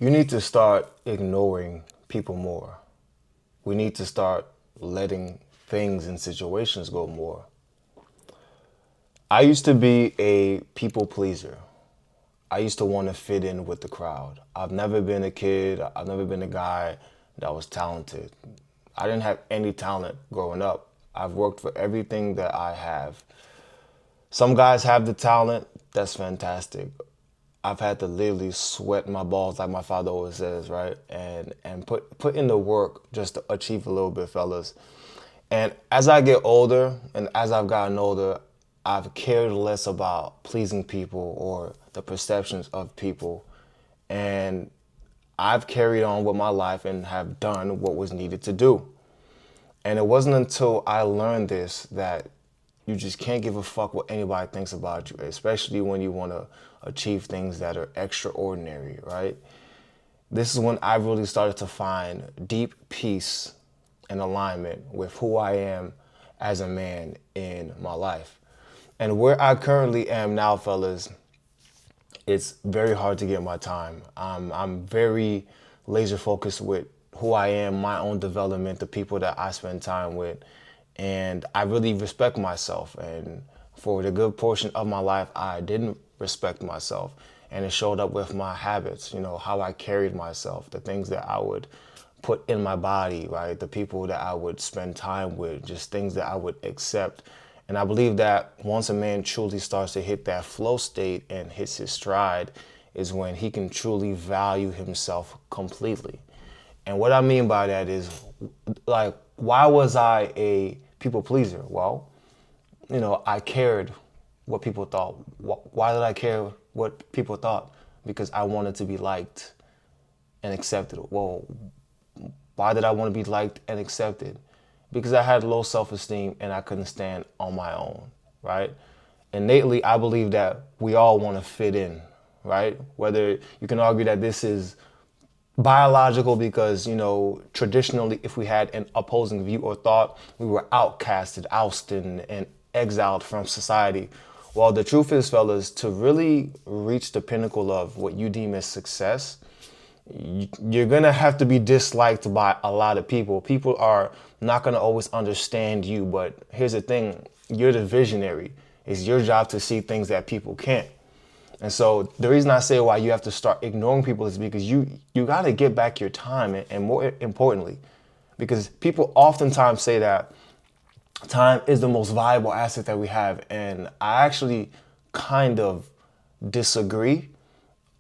You need to start ignoring people more. We need to start letting things and situations go more. I used to be a people pleaser. I used to want to fit in with the crowd. I've never been a kid, I've never been a guy that was talented. I didn't have any talent growing up. I've worked for everything that I have. Some guys have the talent, that's fantastic. I've had to literally sweat my balls, like my father always says, right? And put in the work just to achieve a little bit, fellas. And as I get older and as I've gotten older, I've cared less about pleasing people or the perceptions of people. And I've carried on with my life and have done what was needed to do. And it wasn't until I learned this that you just can't give a fuck what anybody thinks about you, especially when you want to achieve things that are extraordinary, right? This is when I really started to find deep peace and alignment with who I am as a man in my life. And where I currently am now, fellas, it's very hard to get my time. I'm very laser focused with who I am, my own development, the people that I spend time with. And I really respect myself. And for the good portion of my life, I didn't respect myself. And it showed up with my habits, how I carried myself, the things that I would put in my body, right? The people that I would spend time with, just things that I would accept. And I believe that once a man truly starts to hit that flow state and hits his stride is when he can truly value himself completely. And what I mean by that is, like, why was I a people pleaser? Well, I cared what people thought. Why did I care what people thought? Because I wanted to be liked and accepted. Well, why did I want to be liked and accepted? Because I had low self-esteem and I couldn't stand on my own, right? Innately, I believe that we all want to fit in, right? Whether you can argue that this is biological because, traditionally, if we had an opposing view or thought, we were outcasted, ousted, and exiled from society. Well, the truth is, fellas, to really reach the pinnacle of what you deem as success, you're going to have to be disliked by a lot of people. People are not going to always understand you, but here's the thing. You're the visionary. It's your job to see things that people can't. And so the reason I say why you have to start ignoring people is because you got to get back your time. And more importantly, because people oftentimes say that time is the most valuable asset that we have. And I actually kind of disagree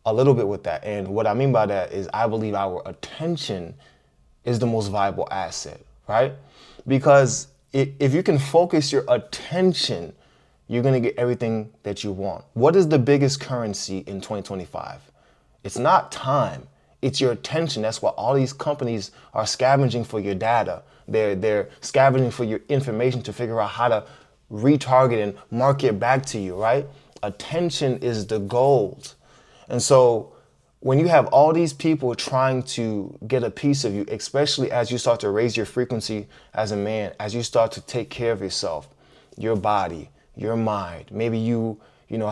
a little bit with that. And what I mean by that is I believe our attention is the most valuable asset, right? Because if you can focus your attention, you're going to get everything that you want. What is the biggest currency in 2025? It's not time. It's your attention. That's why all these companies are scavenging for your data. They're scavenging for your information to figure out how to retarget and market back to you, right? Attention is the gold. And so when you have all these people trying to get a piece of you, especially as you start to raise your frequency as a man, as you start to take care of yourself, your body, your mind, maybe you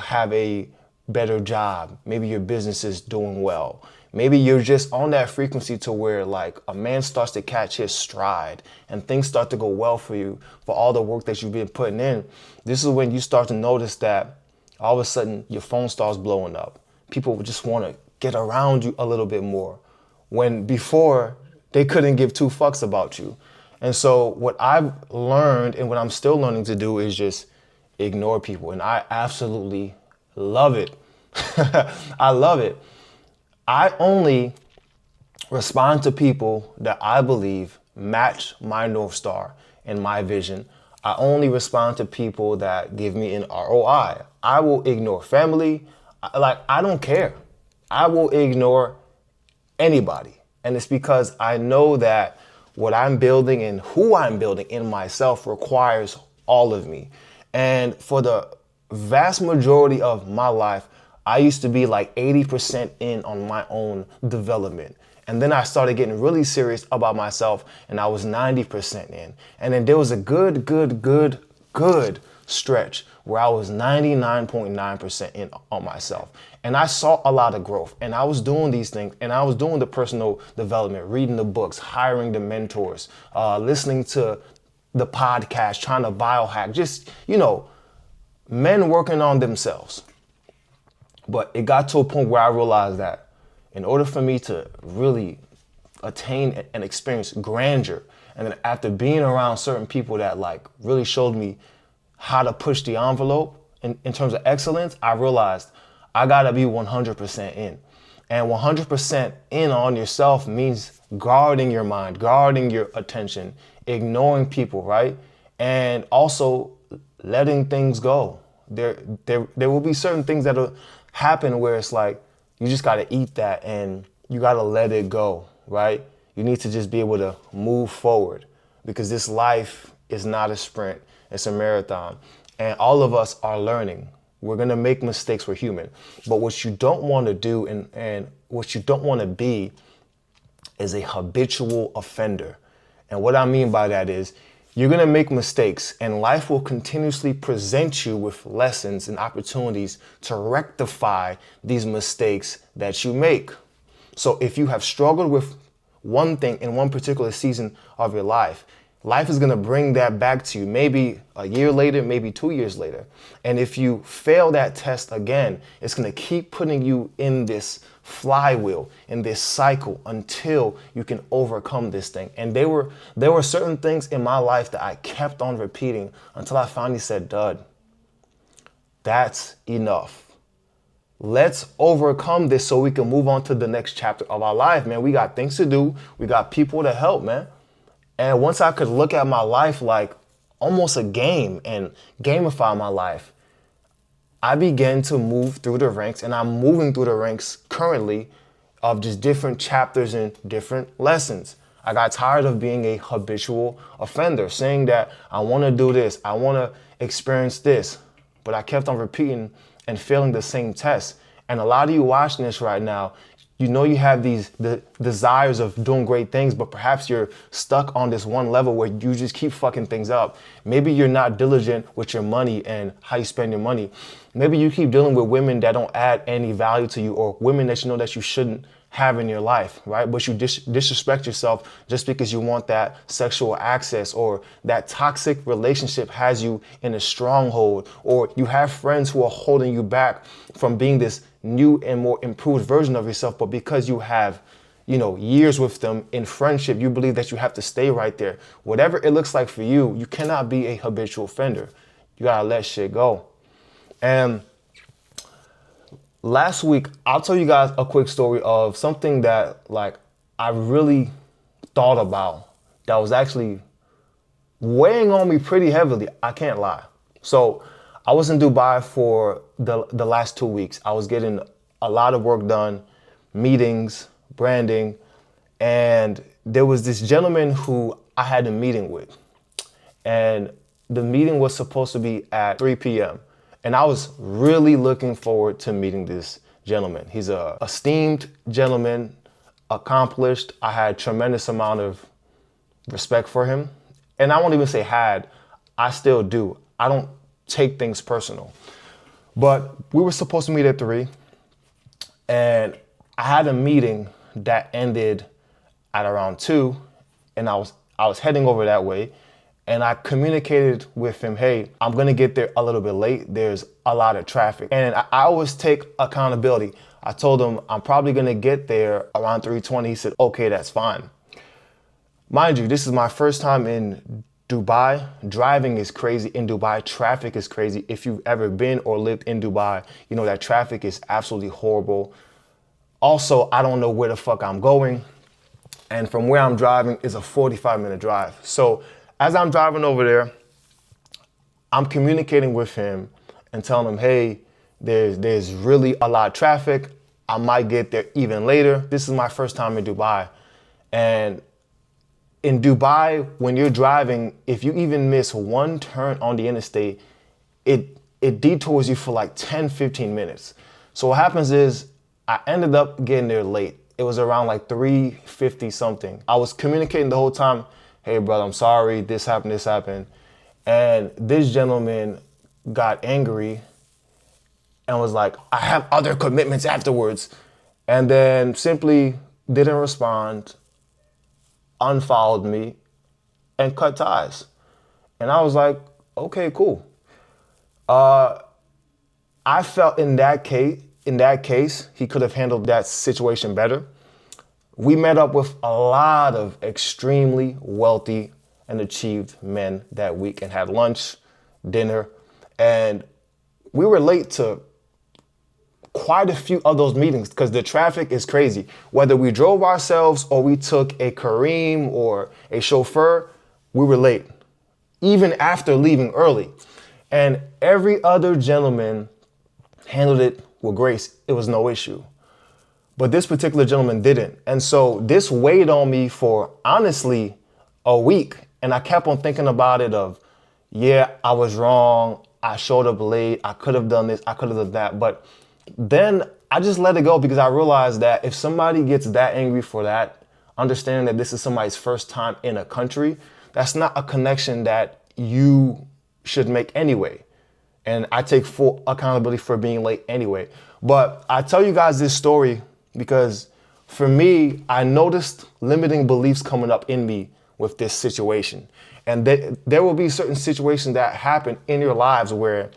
have a better job, maybe your business is doing well, maybe you're just on that frequency to where like a man starts to catch his stride and things start to go well for you for all the work that you've been putting in. This is when you start to notice that all of a sudden your phone starts blowing up. People just want to get around you a little bit more when before they couldn't give two fucks about you. And so what I've learned and what I'm still learning to do is just ignore people. And I absolutely love it. I love it. I only respond to people that I believe match my North Star and my vision. I only respond to people that give me an ROI. I will ignore family. I don't care. I will ignore anybody. And it's because I know that what I'm building and who I'm building in myself requires all of me. And for the vast majority of my life, I used to be like 80% in on my own development. And then I started getting really serious about myself and I was 90% in. And then there was a good stretch where I was 99.9% in on myself. And I saw a lot of growth, and I was doing these things, and I was doing the personal development, reading the books, hiring the mentors, listening to the podcast, trying to biohack, just, men working on themselves. But it got to a point where I realized that in order for me to really attain and experience grandeur, and then after being around certain people that like really showed me how to push the envelope in terms of excellence, I realized I gotta be 100% in. And 100% in on yourself means guarding your mind, guarding your attention, ignoring people, right? And also letting things go. There will be certain things that'll happen where it's like, you just gotta eat that and you gotta let it go, right? You need to just be able to move forward, because this life is not a sprint, it's a marathon. And all of us are learning. We're gonna make mistakes, we're human. But what you don't wanna do and what you don't wanna be is a habitual offender. And what I mean by that is, you're gonna make mistakes, and life will continuously present you with lessons and opportunities to rectify these mistakes that you make. So if you have struggled with one thing in one particular season of your life, life is gonna bring that back to you, maybe a year later, maybe 2 years later. And if you fail that test again, it's gonna keep putting you in this flywheel, in this cycle, until you can overcome this thing. And there were certain things in my life that I kept on repeating until I finally said, Dud, that's enough. Let's overcome this so we can move on to the next chapter of our life, man. We got things to do. We got people to help, man. And once I could look at my life like almost a game and gamify my life, I began to move through the ranks, and I'm moving through the ranks currently of just different chapters and different lessons. I got tired of being a habitual offender, saying that I want to do this, I want to experience this, but I kept on repeating and failing the same test. And a lot of you watching this right now, you have the desires of doing great things, but perhaps you're stuck on this one level where you just keep fucking things up. Maybe you're not diligent with your money and how you spend your money. Maybe you keep dealing with women that don't add any value to you, or women that you know that you shouldn't have in your life, right? But you disrespect yourself just because you want that sexual access, or that toxic relationship has you in a stronghold, or you have friends who are holding you back from being this new and more improved version of yourself. But because you have, years with them in friendship, you believe that you have to stay right there. Whatever it looks like for you, you cannot be a habitual offender. You gotta let shit go. And last week, I'll tell you guys a quick story of something that I really thought about that was actually weighing on me pretty heavily. I can't lie. So I was in Dubai for the last 2 weeks. I was getting a lot of work done, meetings, branding, and there was this gentleman who I had a meeting with. And the meeting was supposed to be at 3 p.m. And I was really looking forward to meeting this gentleman. He's a esteemed gentleman, accomplished. I had tremendous amount of respect for him. And I won't even say had, I still do. I don't take things personal. But we were supposed to meet at 3, and I had a meeting that ended at around 2, and I was heading over that way, and I communicated with him, hey, I'm gonna get there a little bit late. There's a lot of traffic. And I always take accountability. I told him I'm probably gonna get there around 3:20. He said, okay, that's fine. Mind you, this is my first time in Dubai. Driving is crazy in Dubai. Traffic is crazy. If you've ever been or lived in Dubai, you know that traffic is absolutely horrible. Also, I don't know where the fuck I'm going. And from where I'm driving is a 45-minute drive. So as I'm driving over there, I'm communicating with him and telling him, hey, there's really a lot of traffic. I might get there even later. This is my first time in Dubai. And in Dubai, when you're driving, if you even miss one turn on the interstate, it detours you for like 10, 15 minutes. So what happens is I ended up getting there late. It was around like 3:50 something. I was communicating the whole time, hey brother, I'm sorry, this happened. And this gentleman got angry and was like, I have other commitments afterwards, and then simply didn't respond, unfollowed me, and cut ties. And I was like, okay, cool. I felt in that case, he could have handled that situation better. We met up with a lot of extremely wealthy and achieved men that week and had lunch, dinner, and we were late to quite a few of those meetings because the traffic is crazy. Whether we drove ourselves or we took a Kareem or a chauffeur, we were late, even after leaving early. And every other gentleman handled it with grace. It was no issue. But this particular gentleman didn't. And so this weighed on me for honestly a week. And I kept on thinking about it of, yeah, I was wrong. I showed up late. I could have done this. I could have done that. But then I just let it go because I realized that if somebody gets that angry for that, understanding that this is somebody's first time in a country, that's not a connection that you should make anyway. And I take full accountability for being late anyway. But I tell you guys this story because for me, I noticed limiting beliefs coming up in me with this situation. And there will be certain situations that happen in your lives where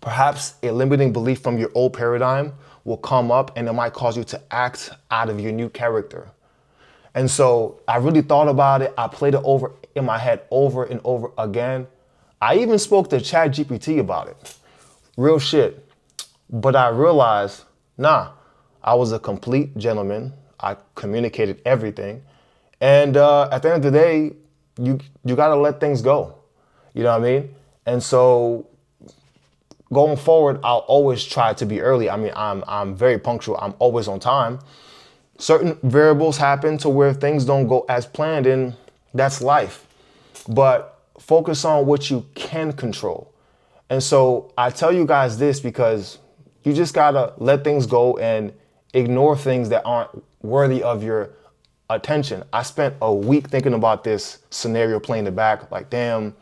perhaps a limiting belief from your old paradigm will come up and it might cause you to act out of your new character. And so I really thought about it. I played it over in my head over and over again. I even spoke to ChatGPT about it. Real shit. But I realized, nah, I was a complete gentleman. I communicated everything. And at the end of the day, you got to let things go. You know what I mean? And so going forward, I'll always try to be early. I mean, I'm very punctual. I'm always on time. Certain variables happen to where things don't go as planned, and that's life. But focus on what you can control. And so I tell you guys this because you just gotta let things go and ignore things that aren't worthy of your attention. I spent a week thinking about this scenario, playing it back, like, damn,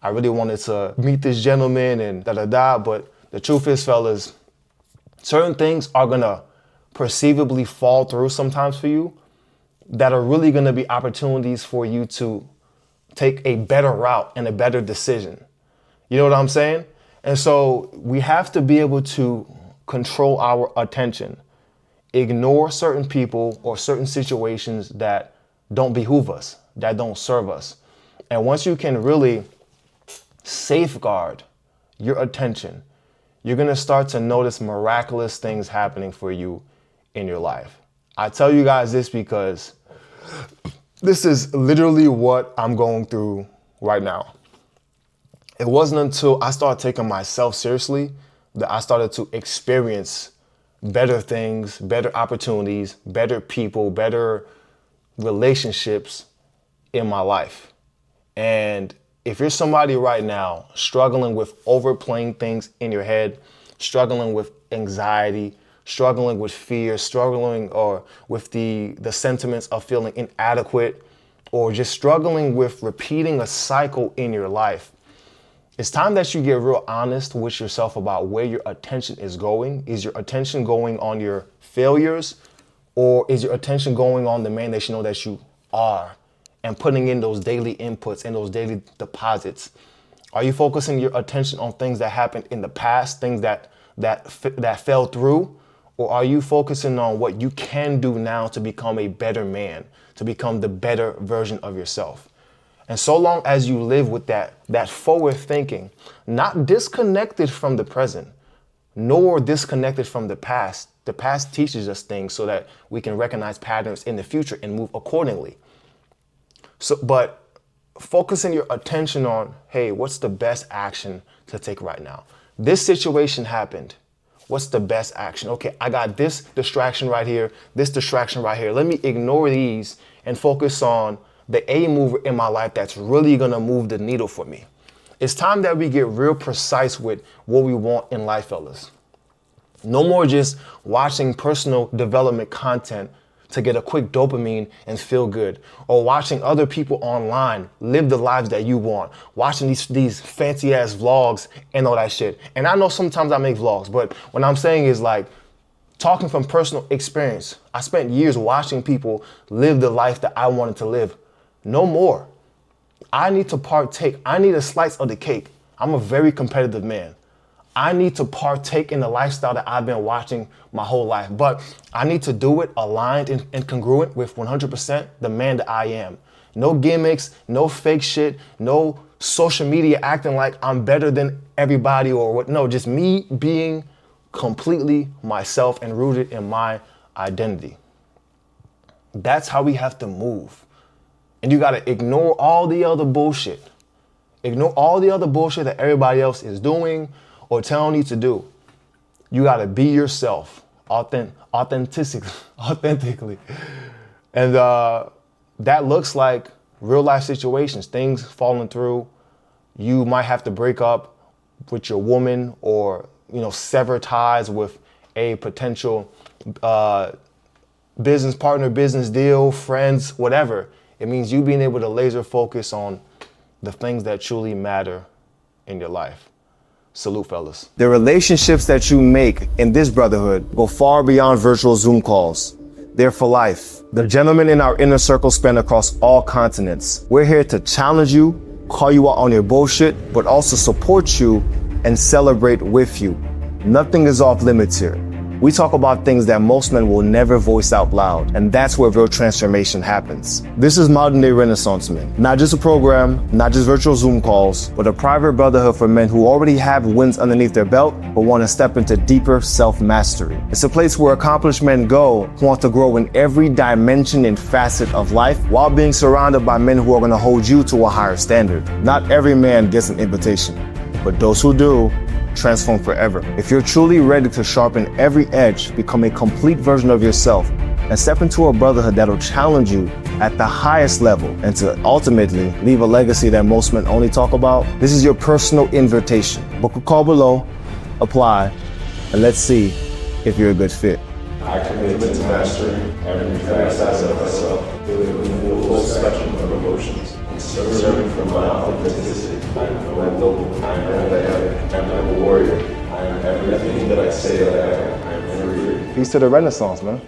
I really wanted to meet this gentleman and da-da-da. But the truth is, fellas, certain things are gonna perceivably fall through sometimes for you that are really gonna be opportunities for you to take a better route and a better decision. You know what I'm saying? And so we have to be able to control our attention, ignore certain people or certain situations that don't behoove us, that don't serve us. And once you can really safeguard your attention, you're gonna start to notice miraculous things happening for you in your life. I tell you guys this because this is literally what I'm going through right now. It wasn't until I started taking myself seriously that I started to experience better things, better opportunities, better people, better relationships in my life. And if you're somebody right now struggling with overplaying things in your head, struggling with anxiety, struggling with fear, struggling or with the sentiments of feeling inadequate, or just struggling with repeating a cycle in your life, it's time that you get real honest with yourself about where your attention is going. Is your attention going on your failures, or is your attention going on the man that you know that you are and putting in those daily inputs and those daily deposits? Are you focusing your attention on things that happened in the past, things that fell through? Or are you focusing on what you can do now to become a better man, to become the better version of yourself? And so long as you live with that forward thinking, not disconnected from the present, nor disconnected from the past teaches us things so that we can recognize patterns in the future and move accordingly. But focusing your attention on, hey, what's the best action to take right now? This situation happened. What's the best action? Okay, I got this distraction right here, this distraction right here. Let me ignore these and focus on the A mover in my life that's really gonna move the needle for me. It's time that we get real precise with what we want in life, fellas. No more just watching personal development content to get a quick dopamine and feel good, or watching other people online live the lives that you want, watching these fancy ass vlogs and all that shit. And I know sometimes I make vlogs, but what I'm saying is like, talking from personal experience, I spent years watching people live the life that I wanted to live. No more. I need to partake. I need a slice of the cake. I'm a very competitive man. I need to partake in the lifestyle that I've been watching my whole life, but I need to do it aligned and congruent with 100% the man that I am. No gimmicks, no fake shit, no social media acting like I'm better than everybody or what. No, just me being completely myself and rooted in my identity. That's how we have to move. And you gotta ignore all the other bullshit. Ignore all the other bullshit that everybody else is doing or telling you to do. You gotta be yourself, authentically. And that looks like real life situations, things falling through. You might have to break up with your woman or, sever ties with a potential business partner, business deal, friends, whatever. It means you being able to laser focus on the things that truly matter in your life. Salute, fellas. The relationships that you make in this brotherhood go far beyond virtual Zoom calls. They're for life. The gentlemen in our inner circle span across all continents. We're here to challenge you, call you out on your bullshit, but also support you and celebrate with you. Nothing is off limits here. We talk about things that most men will never voice out loud, and that's where real transformation happens. This is Modern Day Renaissance Men. Not just a program, not just virtual Zoom calls, but a private brotherhood for men who already have wins underneath their belt, but want to step into deeper self-mastery. It's a place where accomplished men go who want to grow in every dimension and facet of life while being surrounded by men who are going to hold you to a higher standard. Not every man gets an invitation, but those who do, transform forever. If you're truly ready to sharpen every edge, become a complete version of yourself, and step into a brotherhood that'll challenge you at the highest level and to ultimately leave a legacy that most men only talk about, this is your personal invitation. Book a call below, apply, and let's see if you're a good fit. I commit to mastering every facet of myself, living with the full spectrum of emotions, and serving from my authenticity. I am noble, I am empathetic, I am a warrior, I am everything that I say that I am free. Peace to the Renaissance, man.